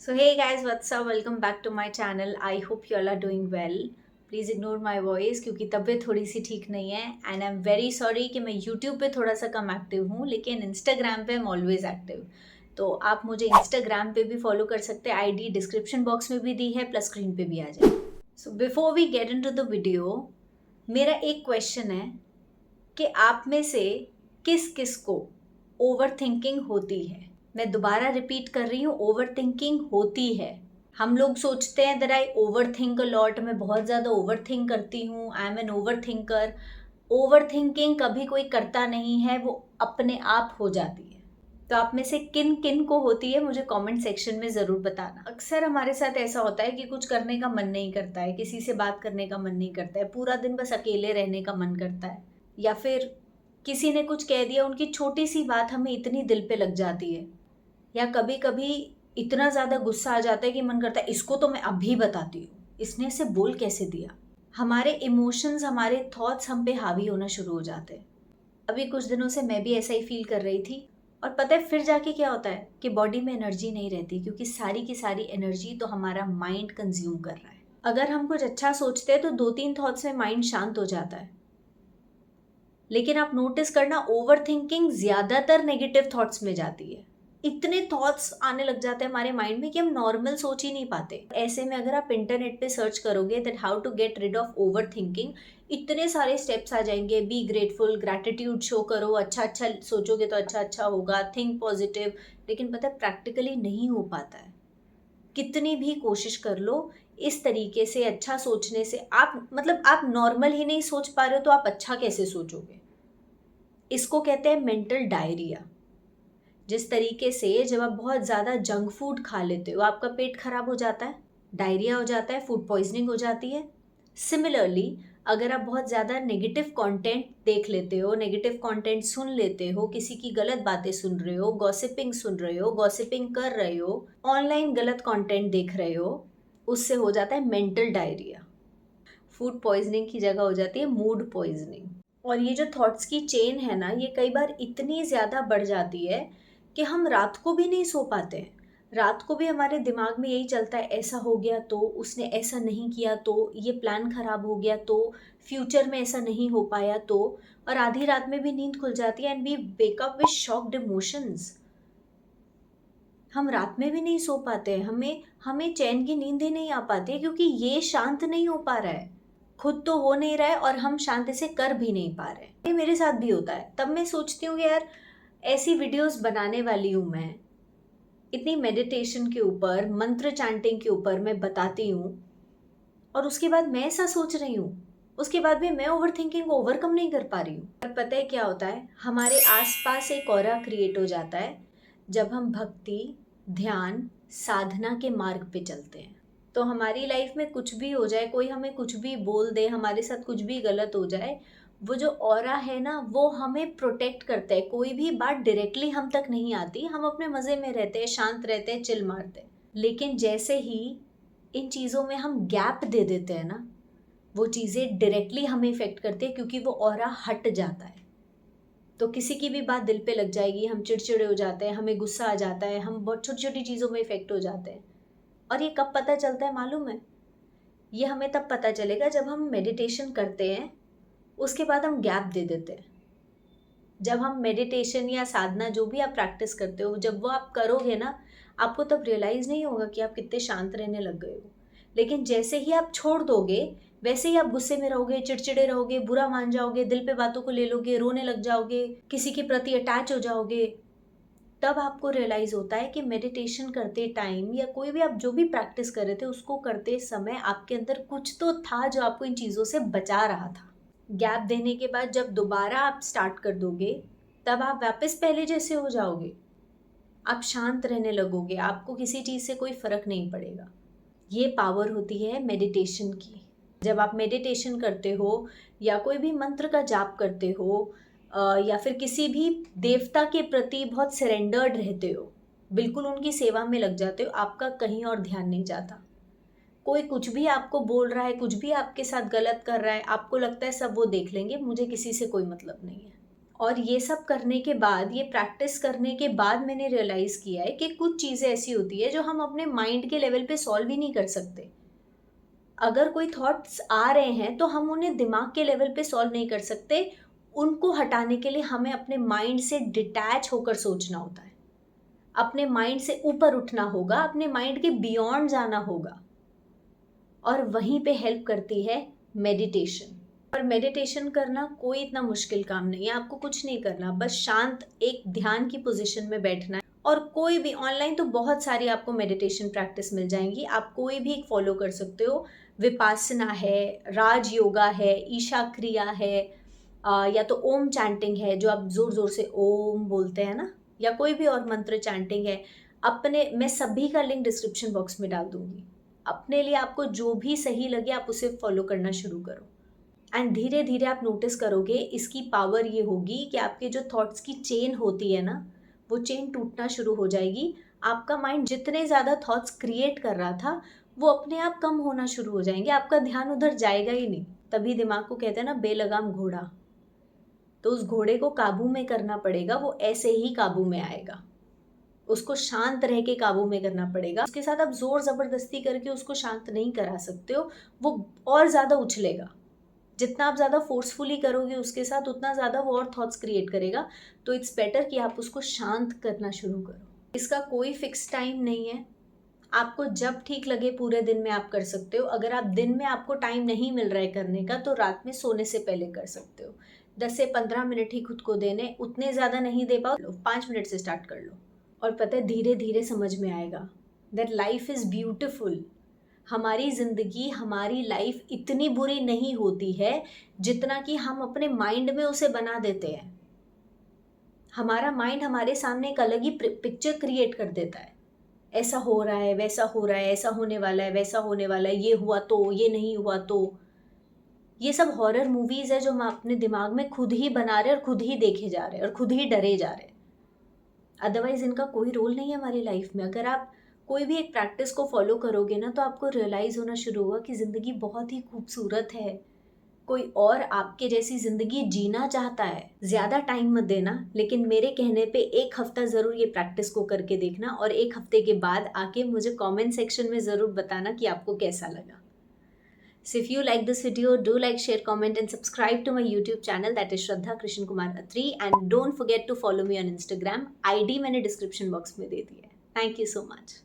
So hey guys, what's up? Welcome back to my channel. I hope you all are doing well. Please ignore my voice क्योंकि तबीयत थोड़ी सी ठीक नहीं है and I am very sorry कि मैं YouTube पे थोड़ा सा कम एक्टिव हूँ लेकिन Instagram पे आई एम ऑलवेज एक्टिव। तो आप मुझे Instagram पे भी फॉलो कर सकते हैं, आईडी डिस्क्रिप्शन बॉक्स में भी दी है प्लस स्क्रीन पे भी आ जाए। So before we get into the video, मेरा एक क्वेश्चन है कि आप में से किस किस को ओवर थिंकिंग होती है। मैं दोबारा रिपीट कर रही हूँ, ओवर थिंकिंग होती है। हम लोग सोचते हैं that I overthink a lot, मैं बहुत ज़्यादा ओवर थिंक करती हूँ, I am an overthinker. Overthinking कभी कोई करता नहीं है, वो अपने आप हो जाती है। तो आप में से किन किन को होती है मुझे कमेंट सेक्शन में ज़रूर बताना। अक्सर हमारे साथ ऐसा होता है कि कुछ करने का मन नहीं करता है, किसी से बात करने का मन नहीं करता है, पूरा दिन बस अकेले रहने का मन करता है, या फिर किसी ने कुछ कह दिया, उनकी छोटी सी बात हमें इतनी दिल पे लग जाती है, या कभी कभी इतना ज़्यादा गुस्सा आ जाता है कि मन करता है इसको तो मैं अभी बताती हूँ, इसने इसे बोल कैसे दिया। हमारे इमोशंस, हमारे थॉट्स हम पे हावी होना शुरू हो जाते हैं। अभी कुछ दिनों से मैं भी ऐसा ही फील कर रही थी, और पता है फिर जाके क्या होता है कि बॉडी में एनर्जी नहीं रहती, क्योंकि सारी की सारी एनर्जी तो हमारा माइंड कंज्यूम कर रहा है। अगर हम कुछ अच्छा सोचते हैं तो 2-3 थॉट्स में माइंड शांत हो जाता है, लेकिन आप नोटिस करना ओवर थिंकिंग ज़्यादातर नेगेटिव थॉट्स में जाती है। इतने थॉट्स आने लग जाते हैं हमारे माइंड में कि हम नॉर्मल सोच ही नहीं पाते। ऐसे में अगर आप इंटरनेट पे सर्च करोगे that how to get rid of overthinking, इतने सारे स्टेप्स आ जाएंगे। बी ग्रेटफुल, ग्रैटिट्यूड शो करो, अच्छा अच्छा सोचोगे तो अच्छा अच्छा होगा, थिंक पॉजिटिव। लेकिन पता है प्रैक्टिकली नहीं हो पाता है। कितनी भी कोशिश कर लो इस तरीके से अच्छा सोचने से, आप नॉर्मल ही नहीं सोच पा रहे हो तो आप अच्छा कैसे सोचोगे। इसको कहते हैं मेंटल डायरिया। जिस तरीके से जब आप बहुत ज़्यादा जंक फूड खा लेते हो आपका पेट खराब हो जाता है, डायरिया हो जाता है, फूड पॉइजनिंग हो जाती है। सिमिलरली अगर आप बहुत ज़्यादा नेगेटिव कंटेंट देख लेते हो, नेगेटिव कंटेंट सुन लेते हो, किसी की गलत बातें सुन रहे हो, गॉसिपिंग सुन रहे हो, गॉसिपिंग कर रहे हो, ऑनलाइन गलत कंटेंट देख रहे हो, उससे हो जाता है मेंटल डायरिया। फूड पॉइजनिंग की जगह हो जाती है मूड पॉइजनिंग। और ये जो थॉट्स की चेन है ना, ये कई बार इतनी ज़्यादा बढ़ जाती है कि हम रात को भी नहीं सो पाते हैं। रात को भी हमारे दिमाग में यही चलता है, ऐसा हो गया तो, उसने ऐसा नहीं किया तो, ये प्लान खराब हो गया तो, फ्यूचर में ऐसा नहीं हो पाया तो। और आधी रात में भी नींद खुल जाती है and we wake up with shocked emotions. हम रात में भी नहीं सो पाते हैं, हमें हमें चैन की नींद ही नहीं आ पाती है, क्योंकि ये शांत नहीं हो पा रहा है। खुद तो हो नहीं रहा है और हम शांति से कर भी नहीं पा रहे। ये मेरे साथ भी होता है। तब मैं सोचती हूँ कि यार ऐसी वीडियोस बनाने वाली हूँ मैं, इतनी मेडिटेशन के ऊपर, मंत्र चैंटिंग के ऊपर मैं बताती हूँ, और उसके बाद मैं ऐसा सोच रही हूँ, उसके बाद भी मैं ओवर थिंकिंग को ओवरकम नहीं कर पा रही हूँ। और पता है क्या होता है, हमारे आसपास एक ऑरा क्रिएट हो जाता है जब हम भक्ति, ध्यान, साधना के मार्ग पे चलते हैं। तो हमारी लाइफ में कुछ भी हो जाए, कोई हमें कुछ भी बोल दे, हमारे साथ कुछ भी गलत हो जाए, वो जो ऑरा है ना वो हमें प्रोटेक्ट करता है। कोई भी बात डायरेक्टली हम तक नहीं आती, हम अपने मज़े में रहते हैं, शांत रहते हैं, चिल मारते हैं। लेकिन जैसे ही इन चीज़ों में हम गैप दे देते हैं ना, वो चीज़ें डायरेक्टली हमें इफ़ेक्ट करती है, क्योंकि वो ऑरा हट जाता है। तो किसी की भी बात दिल पे लग जाएगी, हम चिड़चिड़े हो जाते हैं, हमें गुस्सा आ जाता है, हम बहुत छोटी छोटी चीज़ों में इफ़ेक्ट हो जाते हैं। और ये कब पता चलता है मालूम है? ये हमें तब पता चलेगा जब हम मेडिटेशन करते हैं, उसके बाद हम गैप दे देते हैं। जब हम मेडिटेशन या साधना जो भी आप प्रैक्टिस करते हो, जब वो आप करोगे ना, आपको तब रियलाइज़ नहीं होगा कि आप कितने शांत रहने लग गए हो। लेकिन जैसे ही आप छोड़ दोगे, वैसे ही आप गुस्से में रहोगे, चिड़चिड़े रहोगे, बुरा मान जाओगे, दिल पे बातों को ले लोगे, रोने लग जाओगे, किसी के प्रति अटैच हो जाओगे। तब आपको रियलाइज़ होता है कि मेडिटेशन करते टाइम या कोई भी आप जो भी प्रैक्टिस कर रहे थे उसको करते समय आपके अंदर कुछ तो था जो आपको इन चीज़ों से बचा रहा था। गैप देने के बाद जब दोबारा आप स्टार्ट कर दोगे, तब आप वापस पहले जैसे हो जाओगे। आप शांत रहने लगोगे, आपको किसी चीज़ से कोई फ़र्क नहीं पड़ेगा। ये पावर होती है मेडिटेशन की। जब आप मेडिटेशन करते हो या कोई भी मंत्र का जाप करते हो, या फिर किसी भी देवता के प्रति बहुत सरेंडर्ड रहते हो, बिल्कुल उनकी सेवा में लग जाते हो, आपका कहीं और ध्यान नहीं जाता। कोई कुछ भी आपको बोल रहा है, कुछ भी आपके साथ गलत कर रहा है, आपको लगता है सब वो देख लेंगे, मुझे किसी से कोई मतलब नहीं है। और ये सब करने के बाद, ये प्रैक्टिस करने के बाद मैंने रियलाइज़ किया है कि कुछ चीज़ें ऐसी होती है जो हम अपने माइंड के लेवल पे सॉल्व ही नहीं कर सकते। अगर कोई थॉट्स आ रहे हैं तो हम उन्हें दिमाग के लेवल पे सॉल्व नहीं कर सकते। उनको हटाने के लिए हमें अपने माइंड से डिटैच होकर सोचना होता है। अपने माइंड से ऊपर उठना होगा, अपने माइंड के बियॉन्ड जाना होगा। और वहीं पे हेल्प करती है मेडिटेशन। और मेडिटेशन करना कोई इतना मुश्किल काम नहीं है, आपको कुछ नहीं करना, बस शांत एक ध्यान की पोजीशन में बैठना है। और कोई भी ऑनलाइन तो बहुत सारी आपको मेडिटेशन प्रैक्टिस मिल जाएंगी, आप कोई भी एक फॉलो कर सकते हो। विपासना है, राज योगा है, ईशा क्रिया है, या तो ओम चैंटिंग है जो आप ज़ोर ज़ोर से ओम बोलते हैं ना, या कोई भी और मंत्र चैंटिंग है। अपने मैं सभी का लिंक डिस्क्रिप्शन बॉक्स में डाल दूंगी। अपने लिए आपको जो भी सही लगे आप उसे फॉलो करना शुरू करो। एंड धीरे धीरे आप नोटिस करोगे इसकी पावर ये होगी कि आपके जो थॉट्स की चेन होती है ना, वो चेन टूटना शुरू हो जाएगी। आपका माइंड जितने ज़्यादा थॉट्स क्रिएट कर रहा था वो अपने आप कम होना शुरू हो जाएंगे, आपका ध्यान उधर जाएगा ही नहीं। तभी दिमाग को कहते हैं ना बेलगाम घोड़ा, तो उस घोड़े को काबू में करना पड़ेगा, वो ऐसे ही काबू में आएगा। उसको शांत रह के काबू में करना पड़ेगा। उसके साथ आप जोर ज़बरदस्ती करके उसको शांत नहीं करा सकते हो, वो और ज़्यादा उछलेगा। जितना आप ज़्यादा फोर्सफुली करोगे उसके साथ, उतना ज़्यादा वो और थॉट्स क्रिएट करेगा। तो इट्स बेटर कि आप उसको शांत करना शुरू करो। इसका कोई फिक्स टाइम नहीं है, आपको जब ठीक लगे पूरे दिन में आप कर सकते हो। अगर आप दिन में आपको टाइम नहीं मिल रहा है करने का तो रात में सोने से पहले कर सकते हो। 10 से 15 मिनट ही खुद को देने, उतने ज़्यादा नहीं दे पाओ, 5 मिनट से स्टार्ट कर लो। और पता है धीरे धीरे समझ में आएगा दैट लाइफ इज़ ब्यूटिफुल। हमारी ज़िंदगी, हमारी लाइफ इतनी बुरी नहीं होती है जितना कि हम अपने माइंड में उसे बना देते हैं। हमारा माइंड हमारे सामने एक अलग ही पिक्चर क्रिएट कर देता है। ऐसा हो रहा है, वैसा हो रहा है, ऐसा होने वाला है, वैसा होने वाला है, ये हुआ तो, ये नहीं हुआ तो। ये सब हॉरर मूवीज़ है जो हम अपने दिमाग में खुद ही बना रहे हैं और खुद ही देखे जा रहे हैं और खुद ही डरे जा रहे हैं। अदरवाइज इनका कोई रोल नहीं है हमारी लाइफ में। अगर आप कोई भी एक प्रैक्टिस को फॉलो करोगे ना तो आपको रियलाइज़ होना शुरू होगा कि ज़िंदगी बहुत ही खूबसूरत है। कोई और आपके जैसी ज़िंदगी जीना चाहता है। ज़्यादा टाइम मत देना, लेकिन मेरे कहने पे 1 हफ्ता ज़रूर ये प्रैक्टिस को करके देखना और 1 हफ्ते के बाद आके मुझे कमेंट सेक्शन में ज़रूर बताना कि आपको कैसा लगा। So if you like this video, do like, share, comment and subscribe to my YouTube channel, that is Shraddha Krishan Kumar Atri, and don't forget to follow me on Instagram. ID मैंने description box में दे दी है. Thank you so much.